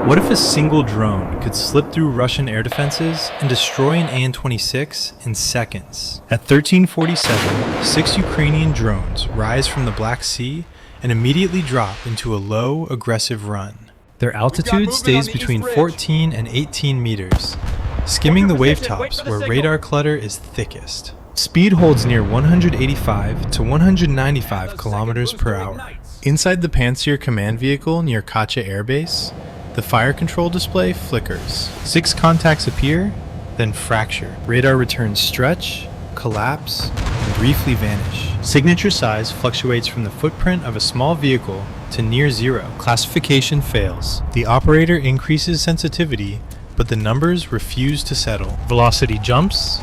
What if a single drone could slip through Russian air defenses and destroy an An-26 in seconds? At 1347, 6 Ukrainian drones rise from the Black Sea and immediately drop into a low, aggressive run. Their altitude stays between 14 and 18 meters, skimming the wave tops where radar clutter is thickest. Speed holds near 185 to 195 kilometers per hour. Inside the Pantsir command vehicle near Kacha Air Base, the fire control display flickers. 6 contacts appear, then fracture. Radar returns stretch, collapse, and briefly vanish. Signature size fluctuates from the footprint of a small vehicle to near zero. Classification fails. The operator increases sensitivity, but the numbers refuse to settle. Velocity jumps,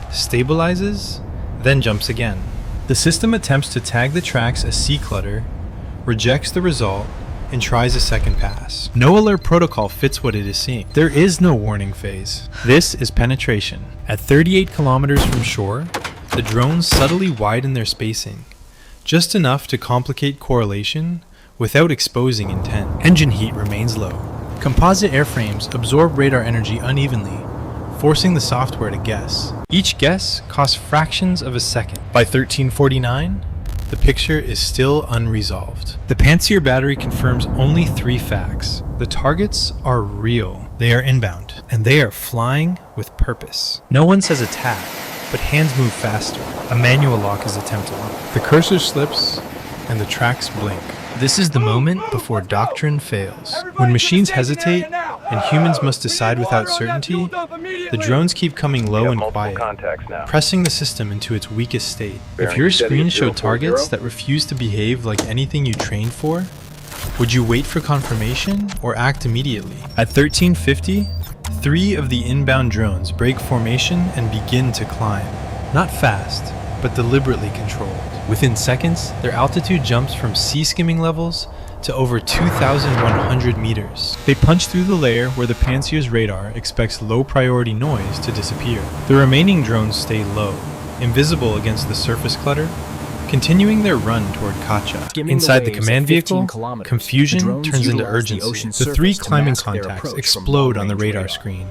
stabilizes, then jumps again. The system attempts to tag the tracks as sea clutter, rejects the result, and tries a second pass. No alert protocol fits what it is seeing. There is no warning phase. This is penetration. At 38 kilometers from shore, the drones subtly widen their spacing, just enough to complicate correlation without exposing intent. Engine heat remains low. Composite airframes absorb radar energy unevenly, forcing the software to guess. Each guess costs fractions of a second. By 1349, the picture is still unresolved. The Pantsir battery confirms only 3 facts. The targets are real. They are inbound, and they are flying with purpose. No one says attack, but hands move faster. A manual lock is attempted. The cursor slips, and the tracks blink. This is the moment before doctrine fails. When machines hesitate and humans must decide without certainty, the drones keep coming low and quiet, pressing the system into its weakest state. If your screen showed targets that refuse to behave like anything you trained for, would you wait for confirmation or act immediately? At 1350, 3 of the inbound drones break formation and begin to climb. Not fast, but deliberately controlled. Within seconds, their altitude jumps from sea skimming levels to over 2,100 meters. They punch through the layer where the Pantsir's radar expects low priority noise to disappear. The remaining drones stay low, invisible against the surface clutter, continuing their run toward Kacha. Inside the command vehicle, confusion turns into urgency. The 3 climbing contacts explode on the radar screen.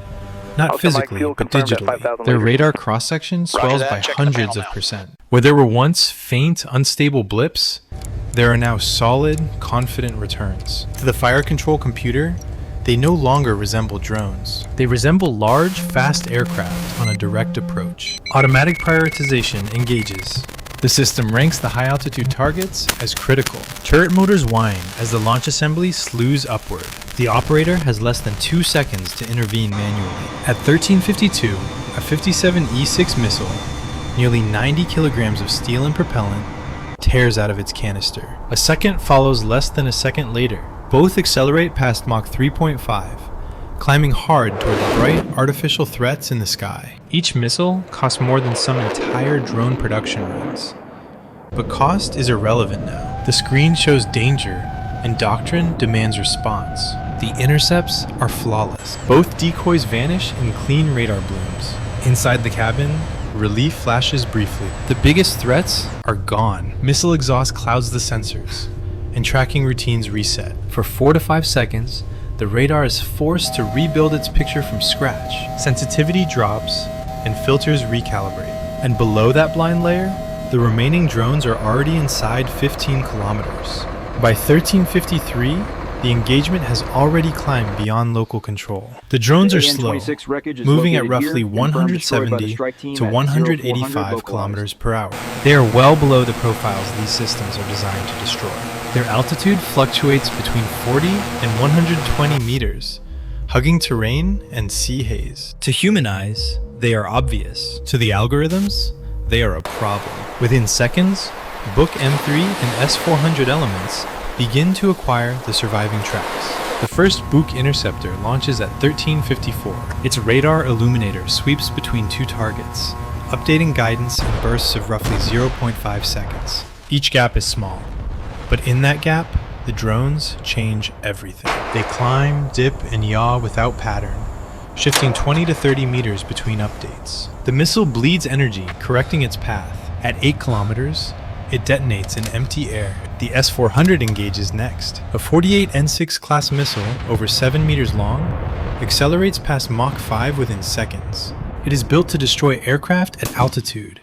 Not physically, but digitally. Their radar cross-section swells by hundreds of %. Where there were once faint, unstable blips, there are now solid, confident returns. To the fire control computer, they no longer resemble drones. They resemble large, fast aircraft on a direct approach. Automatic prioritization engages. The system ranks the high-altitude targets as critical. Turret motors whine as the launch assembly slews upward. The operator has less than 2 seconds to intervene manually. At 1352, a 57 E6 missile, nearly 90 kilograms of steel and propellant, tears out of its canister. A second follows less than a second later. Both accelerate past Mach 3.5, climbing hard toward the bright, artificial threats in the sky. Each missile costs more than some entire drone production runs. But cost is irrelevant now. The screen shows danger, and doctrine demands response. The intercepts are flawless. Both decoys vanish in clean radar blooms. Inside the cabin, relief flashes briefly. The biggest threats are gone. Missile exhaust clouds the sensors, and tracking routines reset. For 4 to 5 seconds, the radar is forced to rebuild its picture from scratch. Sensitivity drops, and filters recalibrate. And below that blind layer, the remaining drones are already inside 15 kilometers. By 1353, the engagement has already climbed beyond local control. The drones are slow, moving at roughly 170 to 185 kilometers per hour. They are well below the profiles these systems are designed to destroy. Their altitude fluctuates between 40 and 120 meters, hugging terrain and sea haze. To human eyes, they are obvious. To the algorithms, they are a problem. Within seconds, Book M3 and S-400 elements begin to acquire the surviving tracks. The first Buk interceptor launches at 1354. Its radar illuminator sweeps between 2 targets, updating guidance in bursts of roughly 0.5 seconds. Each gap is small, but in that gap, the drones change everything. They climb, dip, and yaw without pattern, shifting 20 to 30 meters between updates. The missile bleeds energy, correcting its path. At 8 kilometers, it detonates in empty air. The S-400 engages next. A 48 N-6 class missile, over 7 meters long, accelerates past Mach 5 within seconds. It is built to destroy aircraft at altitude,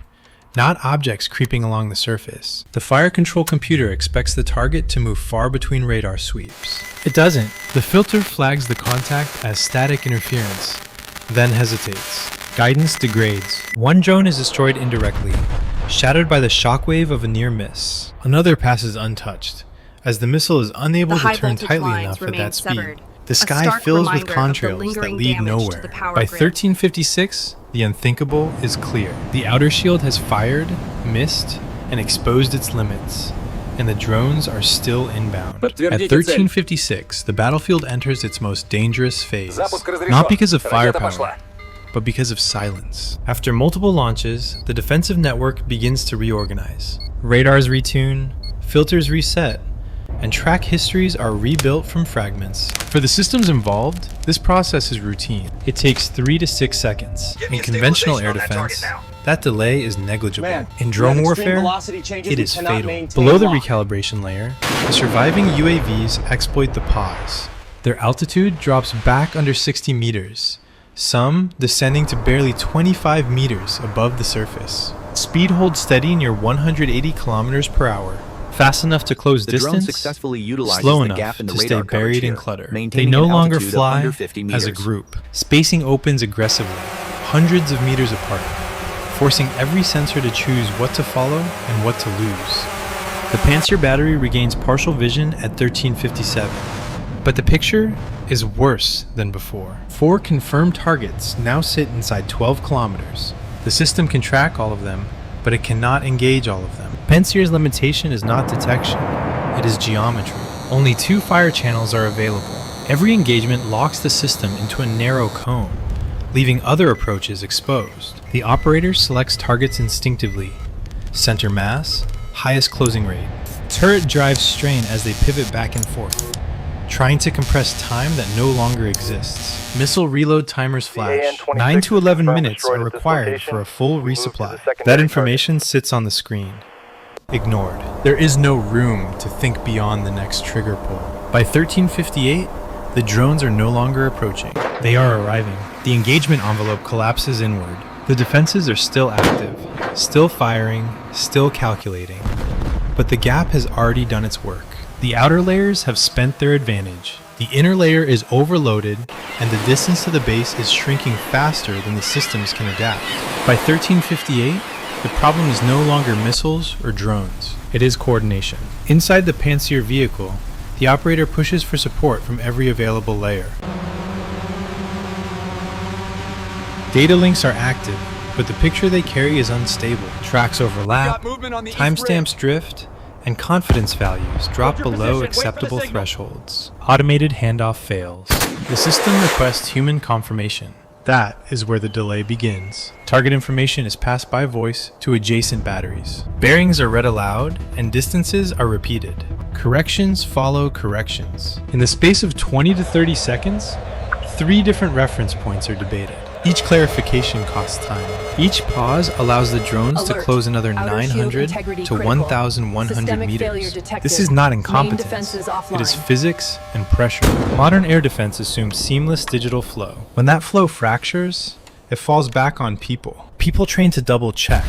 not objects creeping along the surface. The fire control computer expects the target to move far between radar sweeps. It doesn't. The filter flags the contact as static interference, then hesitates. Guidance degrades. One drone is destroyed indirectly, shattered by the shockwave of a near miss. Another passes untouched, as the missile is unable to turn tightly enough at that speed. The sky fills with contrails that lead nowhere. By 1356, the unthinkable is clear. The outer shield has fired, missed, and exposed its limits, and the drones are still inbound. At 1356, the battlefield enters its most dangerous phase, not because of firepower, but because of silence. After multiple launches, the defensive network begins to reorganize. Radars retune, filters reset, and track histories are rebuilt from fragments. For the systems involved, this process is routine. It takes 3 to 6 seconds. In conventional air defense, that delay is negligible. In drone warfare, it is fatal. Below the recalibration layer, the surviving UAVs exploit the pause. Their altitude drops back under 60 meters, some descending to barely 25 meters above the surface. Speed holds steady near 180 kilometers per hour. Fast enough to close distance, slow enough to stay buried in clutter. They no longer fly as a group. Spacing opens aggressively, hundreds of meters apart, forcing every sensor to choose what to follow and what to lose. The Pantsir battery regains partial vision at 1357, but the picture is worse than before. 4 confirmed targets now sit inside 12 kilometers. The system can track all of them, but it cannot engage all of them. Pantsir's limitation is not detection, it is geometry. Only 2 fire channels are available. Every engagement locks the system into a narrow cone, leaving other approaches exposed. The operator selects targets instinctively. Center mass, highest closing rate. Turret drives strain as they pivot back and forth, trying to compress time that no longer exists. Missile reload timers flash. 9 to 11 minutes are required for a full resupply. That information sits on the screen. Ignored. There is no room to think beyond the next trigger pull. By 1358, the drones are no longer approaching. They are arriving. The engagement envelope collapses inward. The defenses are still active, still firing, still calculating. But the gap has already done its work. The outer layers have spent their advantage. The inner layer is overloaded, and the distance to the base is shrinking faster than the systems can adapt. By 1358, the problem is no longer missiles or drones. It is coordination. Inside the Pantsir vehicle, the operator pushes for support from every available layer. Data links are active, but the picture they carry is unstable. Tracks overlap, timestamps drift, and confidence values drop below acceptable thresholds. Automated handoff fails. The system requests human confirmation. That is where the delay begins. Target information is passed by voice to adjacent batteries. Bearings are read aloud, and distances are repeated. Corrections follow corrections. In the space of 20 to 30 seconds, 3 different reference points are debated. Each clarification costs time. Each pause allows the drones to close another 900 to 1,100 meters. This is not incompetence. It is physics and pressure. Modern air defense assumes seamless digital flow. When that flow fractures, it falls back on people. People train to double check,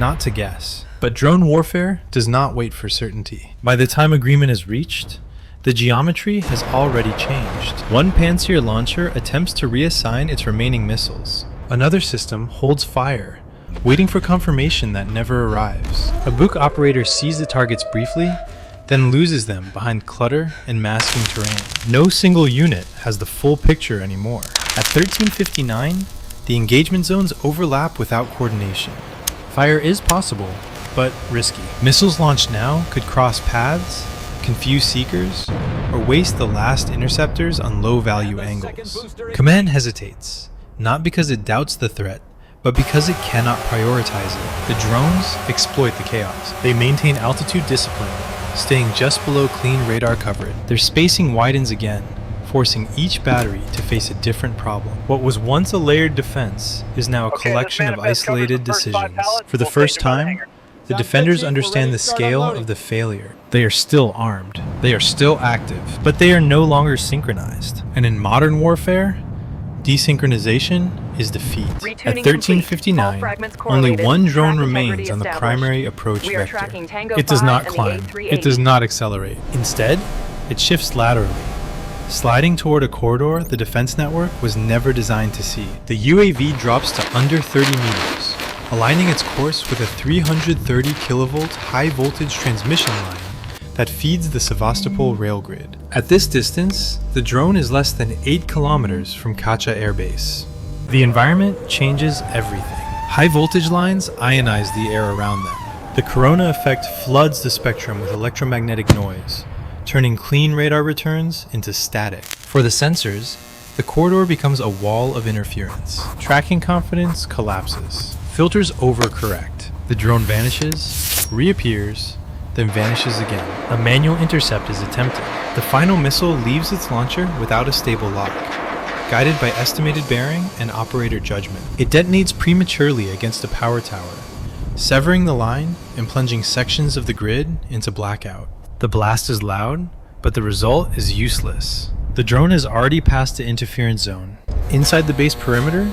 not to guess. But drone warfare does not wait for certainty. By the time agreement is reached, the geometry has already changed. One Pantsir launcher attempts to reassign its remaining missiles. Another system holds fire, waiting for confirmation that never arrives. A Buk operator sees the targets briefly, then loses them behind clutter and masking terrain. No single unit has the full picture anymore. At 1359, the engagement zones overlap without coordination. Fire is possible, but risky. Missiles launched now could cross paths, confuse seekers, or waste the last interceptors on low-value angles. Command hesitates, not because it doubts the threat, but because it cannot prioritize it. The drones exploit the chaos. They maintain altitude discipline, staying just below clean radar coverage. Their spacing widens again, forcing each battery to face a different problem. What was once a layered defense is now a collection of isolated decisions. For the first time, The defenders understand the scale of the failure. They are still armed. They are still active, but they are no longer synchronized. And in modern warfare, desynchronization is defeat. At 1359, only one drone remains on the primary approach vector. It does not climb. It does not accelerate. Instead, it shifts laterally, sliding toward a corridor the defense network was never designed to see. The UAV drops to under 30 meters, aligning its course with a 330 kilovolt high voltage transmission line that feeds the Sevastopol rail grid. At this distance, the drone is less than 8 kilometers from Kacha Air Base. The environment changes everything. High voltage lines ionize the air around them. The corona effect floods the spectrum with electromagnetic noise, turning clean radar returns into static. For the sensors, the corridor becomes a wall of interference. Tracking confidence collapses. Filters overcorrect. The drone vanishes, reappears, then vanishes again. A manual intercept is attempted. The final missile leaves its launcher without a stable lock, guided by estimated bearing and operator judgment. It detonates prematurely against a power tower, severing the line and plunging sections of the grid into blackout. The blast is loud, but the result is useless. The drone has already passed the interference zone. Inside the base perimeter,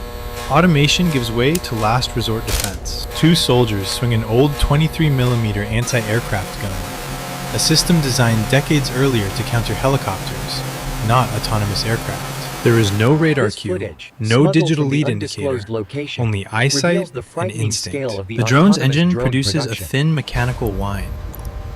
automation gives way to last resort defense. Two soldiers swing an old 23mm anti-aircraft gun, a system designed decades earlier to counter helicopters, not autonomous aircraft. There is no radar cue, no digital lead indicator, only eyesight and instinct. The drone's engine produces a thin mechanical whine,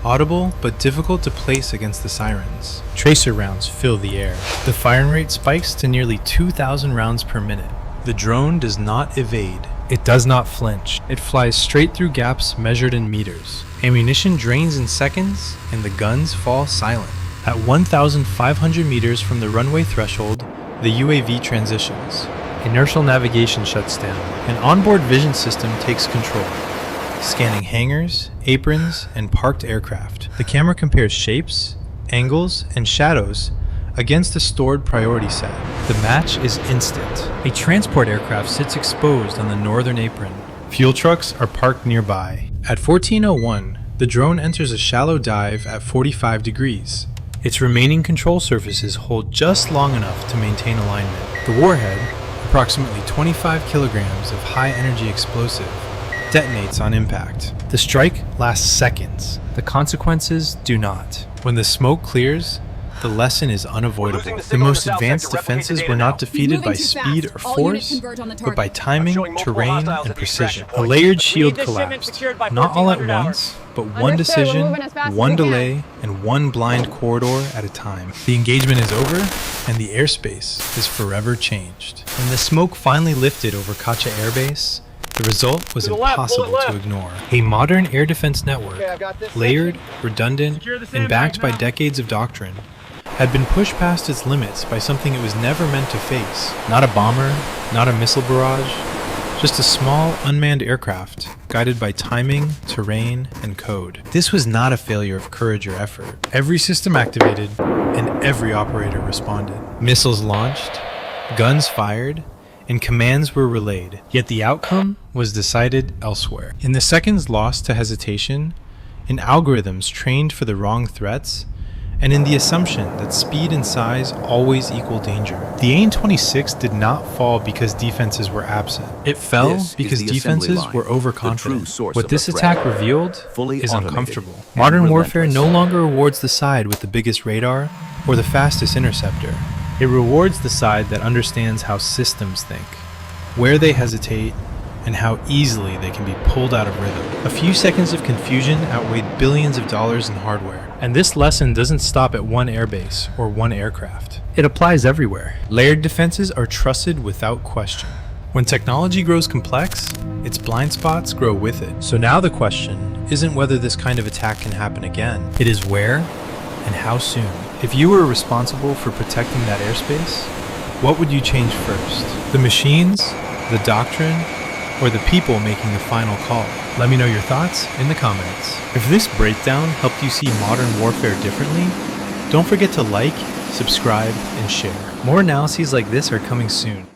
audible but difficult to place against the sirens. Tracer rounds fill the air. The firing rate spikes to nearly 2,000 rounds per minute. The drone does not evade. It does not flinch. It flies straight through gaps measured in meters. Ammunition drains in seconds, and the guns fall silent. At 1,500 meters from the runway threshold, the UAV transitions. Inertial navigation shuts down. An onboard vision system takes control, scanning hangars, aprons, and parked aircraft. The camera compares shapes, angles, and shadows against a stored priority set. The match is instant. A transport aircraft sits exposed on the northern apron. Fuel trucks are parked nearby. At 14:01, the drone enters a shallow dive at 45 degrees. Its remaining control surfaces hold just long enough to maintain alignment. The warhead, approximately 25 kilograms of high-energy explosive, detonates on impact. The strike lasts seconds. The consequences do not. When the smoke clears, the lesson is unavoidable. The most advanced defenses were not defeated by speed or force, but by timing, terrain, and precision. A layered shield collapsed, not all at once, but one decision, one delay, and one blind corridor at a time. The engagement is over, and the airspace is forever changed. When the smoke finally lifted over Kacha Air Base, the result was impossible to ignore. A modern air defense network, layered, redundant, and backed by decades of doctrine, had been pushed past its limits by something it was never meant to face. Not a bomber, not a missile barrage, just a small, unmanned aircraft, guided by timing, terrain, and code. This was not a failure of courage or effort. Every system activated, and every operator responded. Missiles launched, guns fired, and commands were relayed. Yet the outcome was decided elsewhere. In the seconds lost to hesitation, in algorithms trained for the wrong threats, and in the assumption that speed and size always equal danger. The An-26 did not fall because defenses were absent. It fell because defenses were overconfident. What this attack revealed is uncomfortable. Modern warfare no longer rewards the side with the biggest radar or the fastest interceptor. It rewards the side that understands how systems think, where they hesitate, and how easily they can be pulled out of rhythm. A few seconds of confusion outweighed billions of dollars in hardware. And this lesson doesn't stop at one airbase or one aircraft. It applies everywhere. Layered defenses are trusted without question. When technology grows complex, its blind spots grow with it. So now the question isn't whether this kind of attack can happen again. It is where and how soon. If you were responsible for protecting that airspace, what would you change first? The machines, the doctrine, or the people making the final call? Let me know your thoughts in the comments. If this breakdown helped you see modern warfare differently, don't forget to like, subscribe, and share. More analyses like this are coming soon.